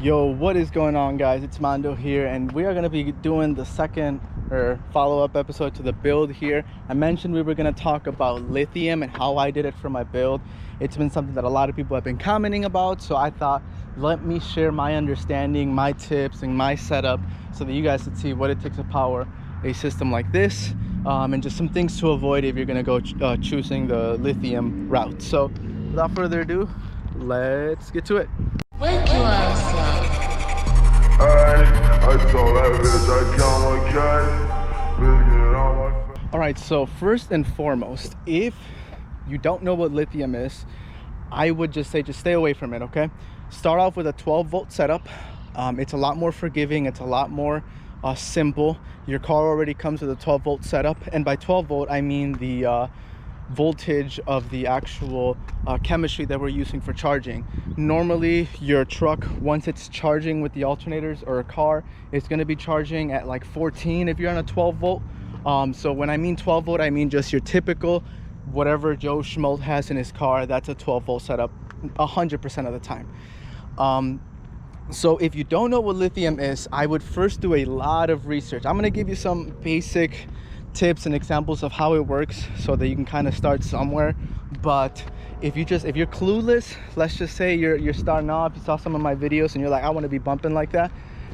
Yo, what is going on, guys? It's Mando here, and we are going to be doing the second or follow-up episode to the build here. I mentioned we were going to talk about lithium and how I did it for my build. It's been something that a lot of people have been commenting about, so I thought let me share my understanding, my tips, and my setup so that you guys can see what it takes to power a system like this, and just some things to avoid if you're going to go choosing the lithium route. So without further ado, let's get to it. Alright, so first and foremost, if you don't know what lithium is, I would just say stay away from it, okay? Start off with a 12-volt setup. It's a lot more forgiving, it's a lot more simple. Your car already comes with a 12-volt setup, and by 12-volt I mean the voltage of the actual chemistry that we're using for charging. Normally your truck, once it's charging with the alternators, or a car, it's going to be charging at like 14 if you're on a 12-volt. So when I mean 12-volt, I mean just your typical whatever Joe Schmolt has in his car. That's a 12-volt setup 100% of the time. So if you don't know what lithium is, I would first do a lot of research. I'm going to give you some basic tips and examples of how it works so that you can kind of start somewhere. But if you're clueless, let's just say you're starting off, you saw some of my videos and you're like, I want to be bumping like that,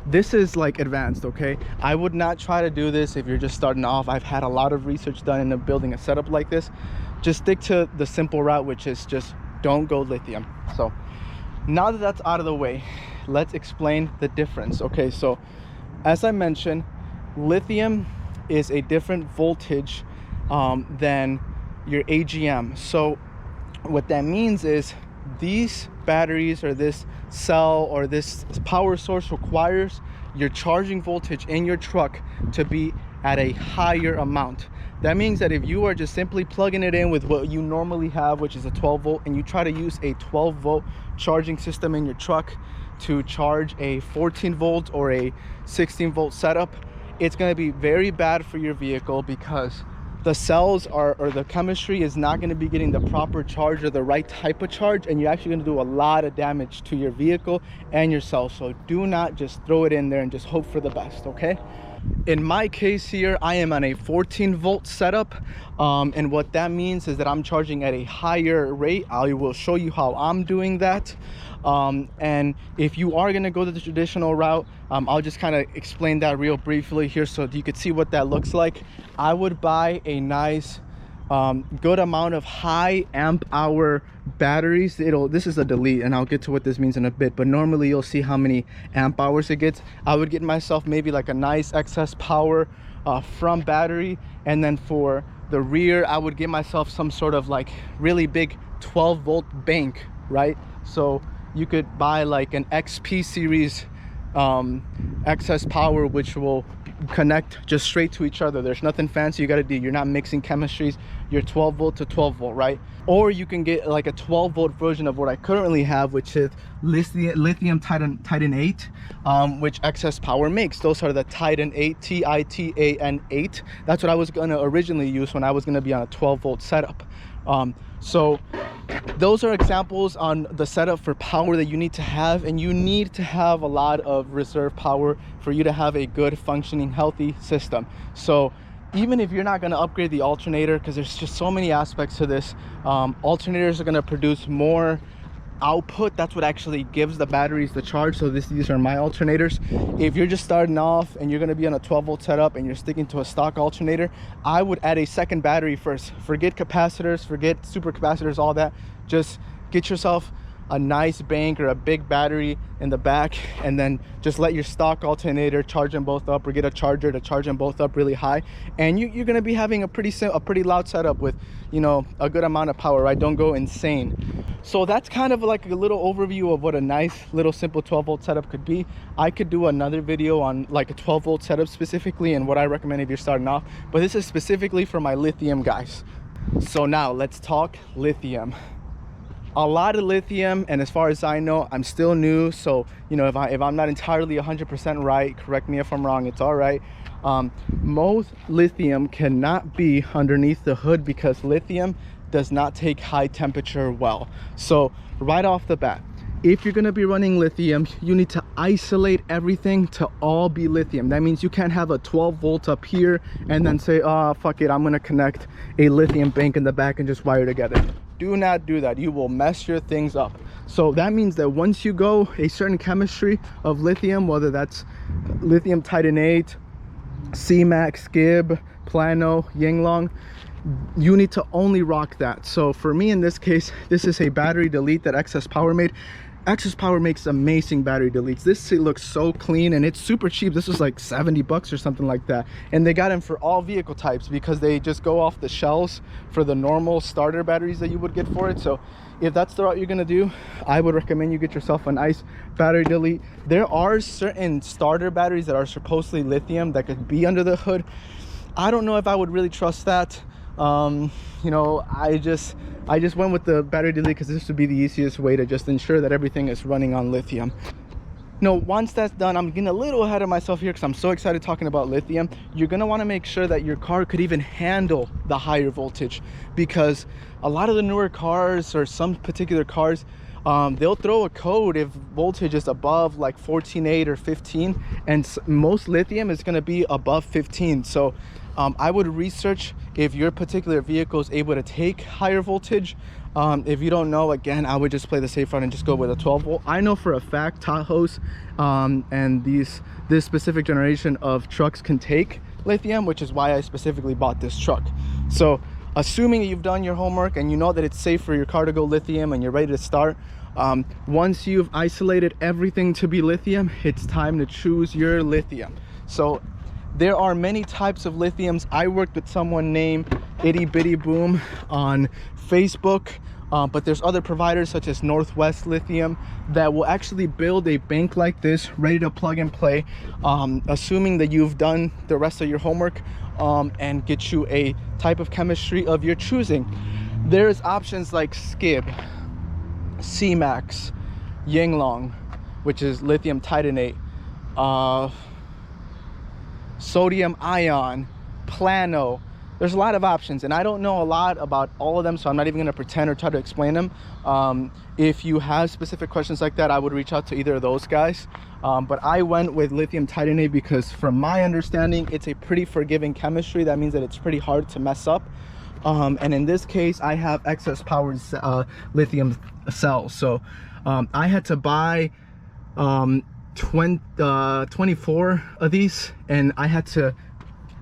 this is like advanced, okay? I would not try to do this if you're just starting off. I've had a lot of research done into building a setup like this. Just stick to the simple route, which is just don't go lithium. So now that that's out of the way, let's explain the difference. Okay, so as I mentioned, lithium is a different voltage than your AGM. So what that means is these batteries, or this cell, or this power source, requires your charging voltage in your truck to be at a higher amount. That means that if you are just simply plugging it in with what you normally have, which is a 12-volt, and you try to use a 12-volt charging system in your truck to charge a 14-volt or a 16-volt setup, it's going to be very bad for your vehicle, because the cells or the chemistry is not going to be getting the proper charge or the right type of charge, and you're actually going to do a lot of damage to your vehicle and yourself. So do not just throw it in there and just hope for the best, okay? In my case here, I am on a 14-volt setup, and what that means is that I'm charging at a higher rate. I will show you how I'm doing that. And if you are going to go the traditional route, I'll just kind of explain that real briefly here so you could see what that looks like. I would buy a nice good amount of high amp hour batteries. This is a delete, and I'll get to what this means in a bit, but normally you'll see how many amp hours it gets. I would get myself maybe like a nice excess power from battery, and then for the rear I would get myself some sort of like really big 12-volt bank, right? So you could buy like an XP series excess power, which will connect just straight to each other. There's nothing fancy you got to do. You're not mixing chemistries. You're 12-volt to 12-volt, right? Or you can get like a 12-volt version of what I currently have, which is lithium Titan 8, which excess power makes. Those are the Titan 8, Titan 8. That's what I was going to originally use when I was going to be on a 12-volt setup. So those are examples on the setup for power that you need to have, and you need to have a lot of reserve power for you to have a good functioning healthy system. So even if you're not going to upgrade the alternator, because there's just so many aspects to this, alternators are going to produce more output. That's what actually gives the batteries the charge. So these are my alternators. If you're just starting off and you're going to be on a 12-volt setup and you're sticking to a stock alternator, I would add a second battery first. Forget capacitors, forget super capacitors, all that. Just get yourself a nice bank or a big battery in the back, and then just let your stock alternator charge them both up, or get a charger to charge them both up really high, and you're going to be having a pretty loud setup with, you know, a good amount of power, right? Don't go insane. So that's kind of like a little overview of what a nice little simple 12-volt setup could be. I could do another video on like a 12-volt setup specifically and what I recommend if you're starting off, but this is specifically for my lithium guys. So now let's talk lithium. A lot of lithium, and as far as I know, I'm still new, so you know, if I'm not entirely 100% right, correct me if I'm wrong, it's all right. Most lithium cannot be underneath the hood because lithium does not take high temperature well. So right off the bat, if you're going to be running lithium, you need to isolate everything to all be lithium. That means you can't have a 12 volt up here and then say, oh fuck it, I'm going to connect a lithium bank in the back and just wire together. Do not do that. You will mess your things up. So that means that once you go a certain chemistry of lithium, whether that's lithium titanate, CMAX, Skib, Plano, Yinglong, you need to only rock that. So for me in this case, this is a battery delete that Excess Power made. Excess Power makes amazing battery deletes. This looks so clean and it's super cheap. This was like 70 bucks or something like that. And they got them for all vehicle types because they just go off the shelves for the normal starter batteries that you would get for it. So if that's the route you're gonna do, I would recommend you get yourself a nice battery delete. There are certain starter batteries that are supposedly lithium that could be under the hood. I don't know if I would really trust that. You know, I just went with the battery delete because this would be the easiest way to just ensure that everything is running on lithium. No, once that's done, I'm getting a little ahead of myself here because I'm so excited talking about lithium. You're going to want to make sure that your car could even handle the higher voltage, because a lot of the newer cars or some particular cars, they'll throw a code if voltage is above like 14.8 or 15, and most lithium is going to be above 15. So I would research if your particular vehicle is able to take higher voltage. If you don't know, again, I would just play the safe route and just go with a 12 volt. I know for a fact Tahoes and this specific generation of trucks can take lithium, which is why I specifically bought this truck. So assuming you've done your homework and you know that it's safe for your car to go lithium and you're ready to start, once you've isolated everything to be lithium, it's time to choose your lithium. So there are many types of lithiums. I worked with someone named Itty Bitty Boom on Facebook, but there's other providers such as Northwest Lithium that will actually build a bank like this ready to plug and play, assuming that you've done the rest of your homework, and get you a type of chemistry of your choosing. There's options like Skib, CMAX, Yinglong, which is lithium titanate, sodium ion, Plano. There's a lot of options, and I don't know a lot about all of them, so I'm not even going to pretend or try to explain them. If you have specific questions like that, I would reach out to either of those guys. But I went with lithium titanate because from my understanding, it's a pretty forgiving chemistry. That means that it's pretty hard to mess up. And in this case, I have Excess Power's lithium cells. So I had to buy 24 of these, and I had to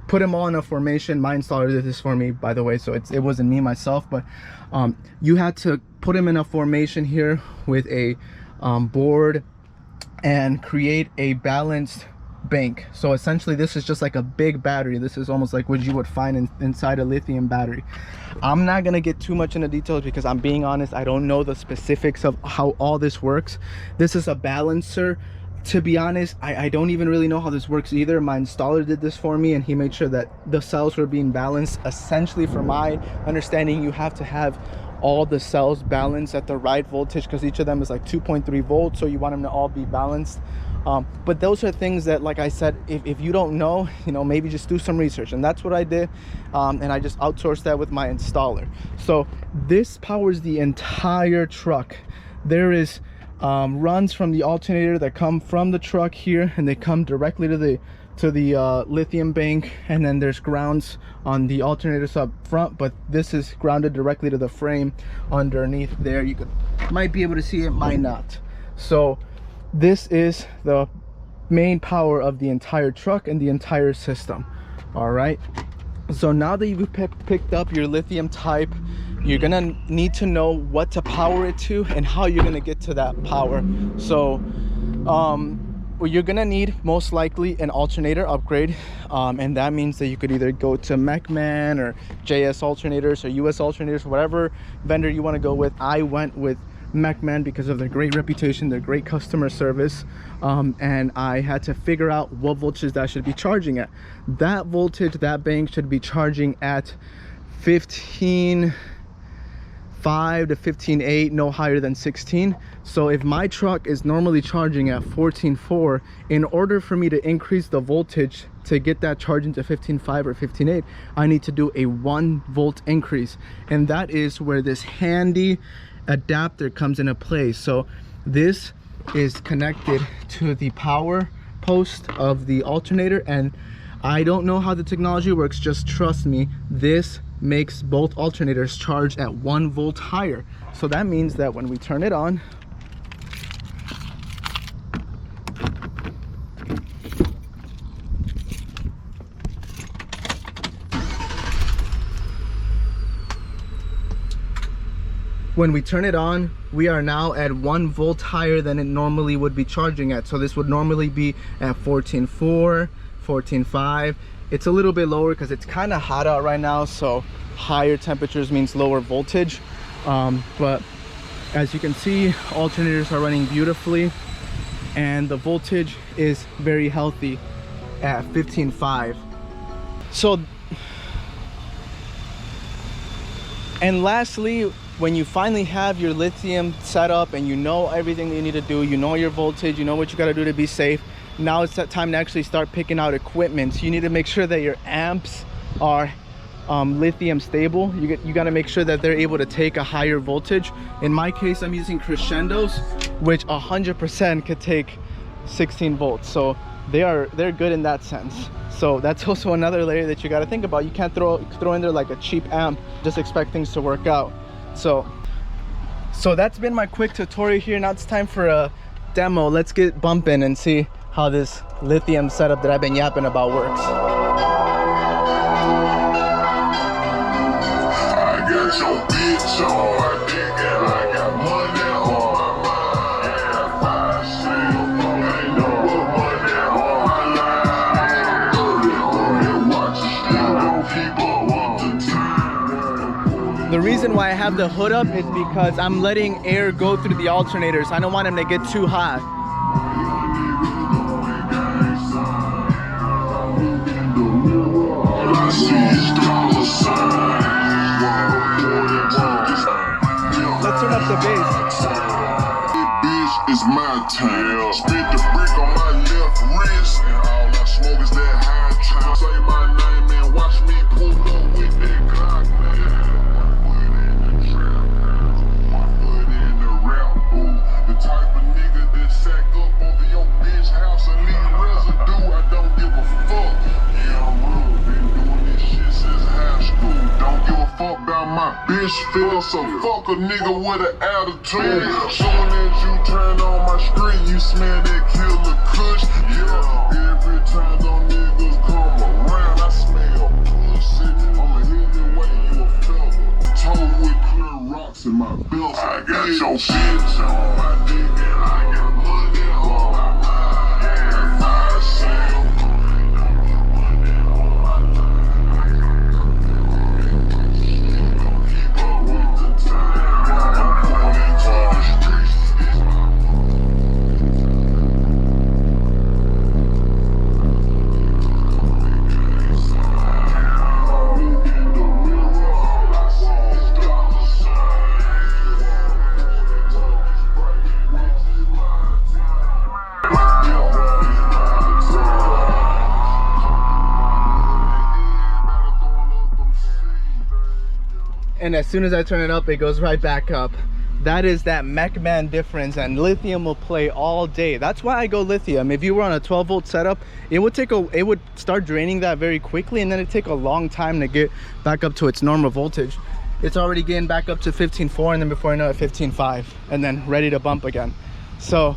put them all in a formation. My installer did this for me, by the way, so it wasn't me myself, but you had to put them in a formation here with a board and create a balanced bank. So essentially this is just like a big battery. This is almost like what you would find inside a lithium battery. I'm not gonna get too much into details because I'm being honest, I don't know the specifics of how all this works. This is a balancer. To be honest, I don't even really know how this works either. My installer did this for me and he made sure that the cells were being balanced. Essentially, from my understanding, you have to have all the cells balanced at the right voltage because each of them is like 2.3 volts, so you want them to all be balanced. But those are things that, like I said, if you don't know, you know, maybe just do some research, and that's what I did. And I just outsourced that with my installer. So this powers the entire truck. There is runs from the alternator that come from the truck here, and they come directly to the lithium bank, and then there's grounds on the alternators up front, but this is grounded directly to the frame underneath there. You might be able to see it, might not. So this is the main power of the entire truck and the entire system. All right, so now that you've picked up your lithium type, you're gonna need to know what to power it to and how you're gonna get to that power. So well, you're gonna need most likely an alternator upgrade, and that means that you could either go to MacMan or JS alternators or US alternators, whatever vendor you want to go with. I went with MacMan because of their great reputation, their great customer service, and I had to figure out what voltage that should be charging at. That voltage, that bank should be charging at 15.5 to 15.8, no higher than 16. So if my truck is normally charging at 14.4, in order for me to increase the voltage to get that charging to 15.5 or 15.8, I need to do a 1 volt increase, and that is where this handy adapter comes into play. So This is connected to the power post of the alternator, and I don't know how the technology works, just trust me, this makes both alternators charge at 1 volt higher. So that means that when we turn it on, we are now at 1 volt higher than it normally would be charging at. So this would normally be at 14.4, 14.5. It's a little bit lower because it's kind of hot out right now, so higher temperatures means lower voltage. But as you can see, alternators are running beautifully, and the voltage is very healthy at 15.5. So, and lastly, when you finally have your lithium set up and you know everything that you need to do, you know your voltage, you know what you got to do to be safe, now it's that time to actually start picking out equipment. So you need to make sure that your amps are lithium stable. You got to make sure that they're able to take a higher voltage. In my case, I'm using crescendos, which 100% could take 16 volts. So they're good in that sense. So that's also another layer that you got to think about. You can't throw in there like a cheap amp, just expect things to work out. So that's been my quick tutorial here. Now it's time for a demo. Let's get bumping and see how this lithium setup that I've been yapping about works. I got your bitch on my dick and I got money on my mind. If I see you, ain't no money on my line. Watch the people want the time. The reason why I have the hood up is because I'm letting air go through the alternators. I don't want them to get too hot. Let's turn up the bass. Bitch, it's my time. Spit the brick on my left wrist, and all I smoke is that high time. Say my name and watch me pull up with that Glock, man. 1 foot in the trap, 1 foot in the rap, ooh. The type of nigga that sack up over your bitch house and leave residue. I don't give a fuck. Yeah, I'm real. Been doing this shit since high school. Don't give a fuck about my bitch feel, so fuck a nigga with an attitude. Soon as you turn on my screen, you smell that killer kush. Yeah, every time them niggas come around, I smell pussy. I'ma hit the way you a fella. Toe with clear rocks in my belt. I got your bitch on my dick and I got money on my mind. If I say and as soon as I turn it up, it goes right back up. That is that mech man difference, and lithium will play all day. That's why I go lithium. If you were on a 12 volt setup, it would start draining that very quickly, and then it'd take a long time to get back up to its normal voltage. It's already getting back up to 15.4, and then before I know it, 15.5, and then ready to bump again. So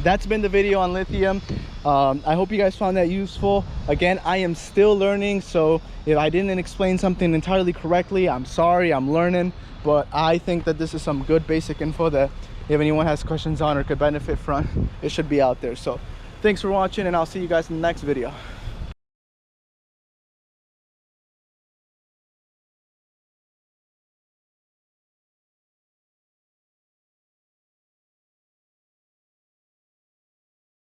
that's been the video on lithium. I hope you guys found that useful. Again, I am still learning, so if I didn't explain something entirely correctly, I'm sorry, I'm learning. But I think that this is some good basic info that if anyone has questions on or could benefit from, it should be out there. So thanks for watching, and I'll see you guys in the next video.